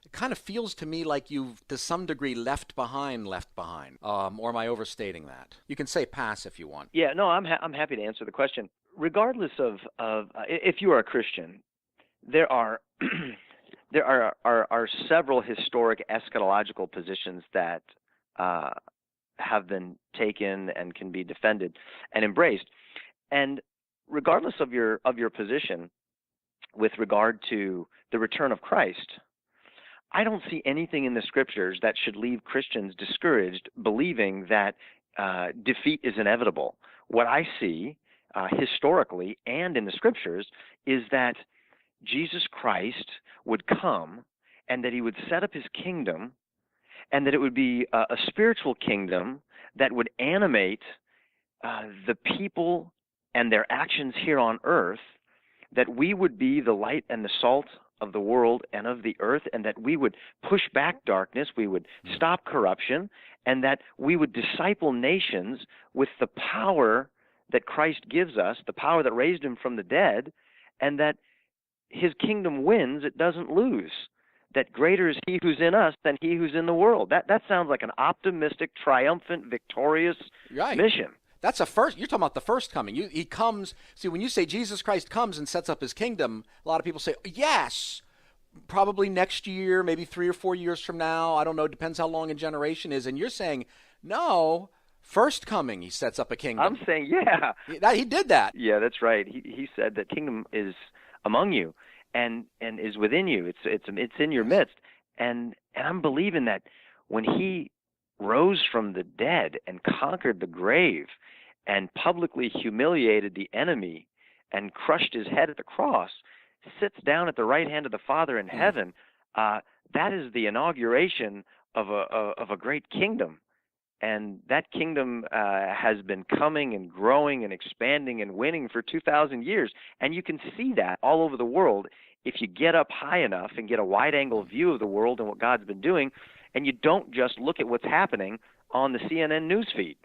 It kind of feels to me like you've, to some degree, left behind. Or am I overstating that? You can say pass if you want. Yeah, no, I'm happy to answer the question. Regardless of if you are a Christian, there are there are several historic eschatological positions that uh, have been taken and can be defended and embraced. And regardless of your position with regard to the return of Christ, I don't see anything in the scriptures that should leave Christians discouraged, believing that defeat is inevitable. What I see historically and in the scriptures is that Jesus Christ would come and that he would set up his kingdom and that it would be a spiritual kingdom that would animate the people and their actions here on earth, that we would be the light and the salt of the world and of the earth, and that we would push back darkness, we would stop corruption, and that we would disciple nations with the power that Christ gives us, the power that raised him from the dead, and that his kingdom wins, it doesn't lose. That greater is he who's in us than he who's in the world. That sounds like an optimistic, triumphant, victorious Right. mission. That's a first. You're talking about the first coming. He comes. See, when you say Jesus Christ comes and sets up his kingdom, a lot of people say, yes, probably next year, maybe 3 or 4 years from now. I don't know. Depends how long a generation is. And you're saying, no, first coming, he sets up a I'm kingdom. saying, yeah, He did that. yeah, that's right. He said that kingdom is among you and is within you. It's in your Yes. midst. And I'm believing that when he rose from the dead and conquered the grave and publicly humiliated the enemy and crushed his head at the cross, sits down at the right hand of the Father in Mm. heaven, uh, that is the inauguration of a great kingdom. And that kingdom has been coming and growing and expanding and winning for 2,000 years. And you can see that all over the world if you get up high enough and get a wide angle view of the world and what God's been doing, and you don't just look at what's happening on the CNN news feed.